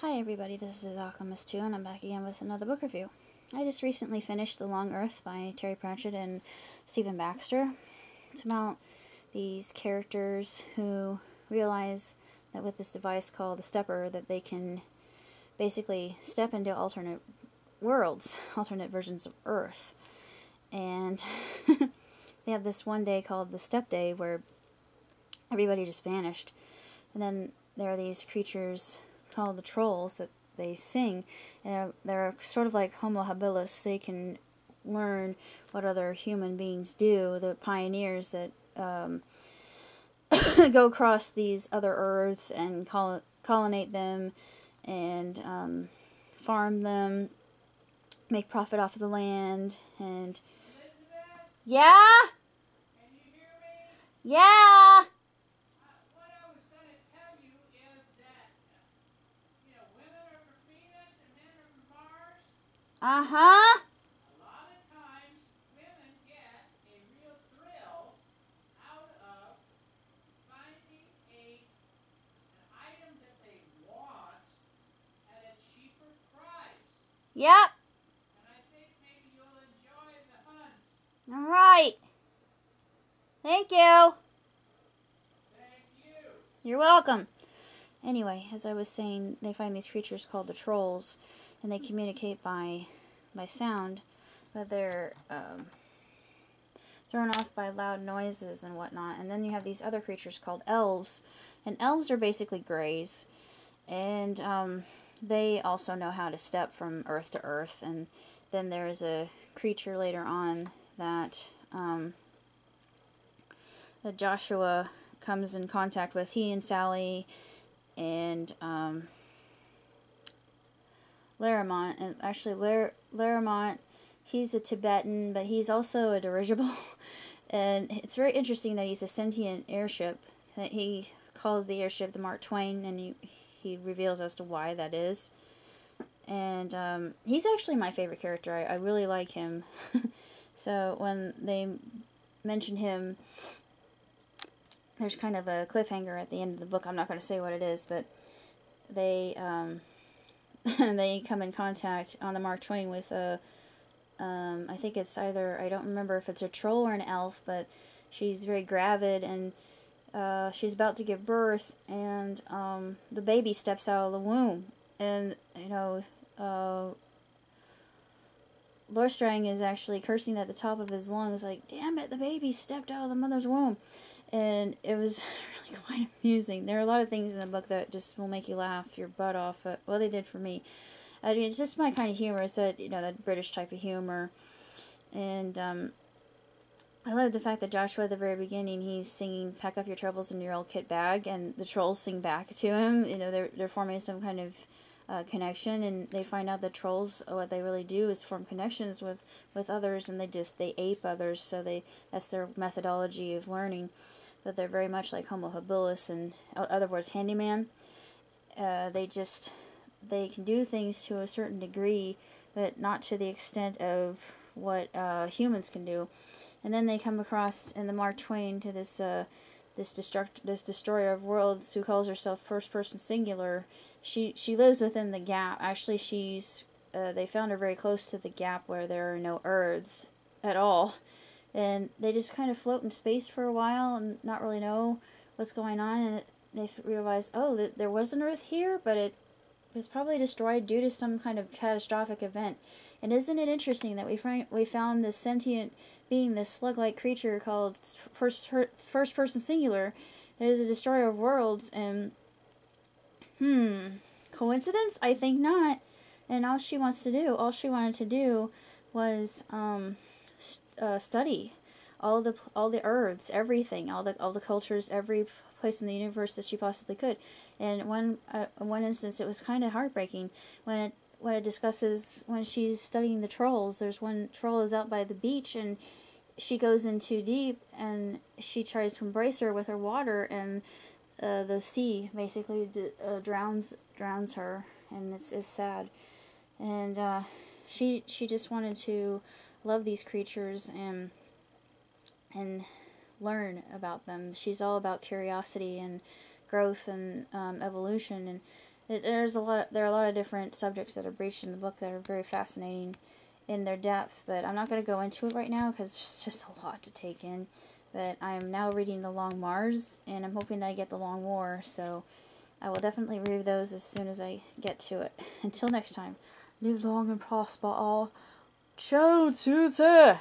Hi everybody, this is Alchemist 2 and I'm back again with another book review. I just recently finished The Long Earth by Terry Pratchett and Stephen Baxter. It's about these characters who realize that with this device called the Stepper that they can basically step into alternate worlds, alternate versions of Earth. And they have this one day called the Step Day where everybody just vanished. And then there are these creatures called the trolls that they sing, and they're sort of like Homo habilis. They can learn what other human beings do, the pioneers that go across these other earths and colonate them and farm them, make profit off of the land, and yeah? Can you hear me? Yeah! Uh-huh. A lot of times, women get a real thrill out of finding an item that they want at a cheaper price. Yep. And I think maybe you'll enjoy the hunt. All right. Thank you. Thank you. You're welcome. Anyway, as I was saying, they find these creatures called the trolls, and they communicate by sound, but they're thrown off by loud noises and whatnot. And then you have these other creatures called elves, and elves are basically greys, and they also know how to step from earth to earth. And then there's a creature later on that Joshua comes in contact with. He and Sally and Laramont, and actually Laramont, he's a Tibetan, but he's also a dirigible, and it's very interesting that he's a sentient airship. That he calls the airship the Mark Twain, and he reveals as to why that is. And he's actually my favorite character. I really like him. So when they mention him, there's kind of a cliffhanger at the end of the book. I'm not going to say what it is, but they they come in contact on the Mark Twain with I think it's either, I don't remember if it's a troll or an elf, but she's very gravid, and she's about to give birth, and the baby steps out of the womb, and Lobsang is actually cursing at the top of his lungs, like, damn it, the baby stepped out of the mother's womb. And it was really quite amusing. There are a lot of things in the book that just will make you laugh your butt off. Well, they did for me. I mean, it's just my kind of humor. It's that, that British type of humor. And I love the fact that Joshua, at the very beginning, he's singing "Pack Up Your Troubles in Your Old Kit Bag," and the trolls sing back to him. They're forming some kind of connection, and they find out that trolls, what they really do is form connections with others, and they ape others, so that's their methodology of learning. But they're very much like Homo habilis, and in other words, handyman. They can do things to a certain degree, but not to the extent of what humans can do. And then they come across in the Mark Twain to this destroyer of worlds who calls herself first person singular. She lives within the gap. Actually, they found her very close to the gap where there are no earths at all, and they just kind of float in space for a while and not really know what's going on. And they realize, oh, there was an earth here, but it was probably destroyed due to some kind of catastrophic event. And isn't it interesting that we found this sentient being, this slug-like creature called first person singular, that is a destroyer of worlds, and coincidence? I think not. And all she wanted to do was study all the earths, everything, all the cultures, every place in the universe that she possibly could. And one instance, it was kind of heartbreaking when it discusses when she's studying the trolls. There's one troll is out by the beach, and she goes in too deep, and she tries to embrace her with her water, and the sea basically drowns her, and it's sad. And she just wanted to love these creatures and learn about them. She's all about curiosity and growth and evolution, and There are a lot of different subjects that are breached in the book that are very fascinating in their depth, but I'm not going to go into it right now because there's just a lot to take in. But I am now reading The Long Mars, and I'm hoping that I get The Long War, so I will definitely read those as soon as I get to it. Until next time, live long and prosper all. Ciao, tutor!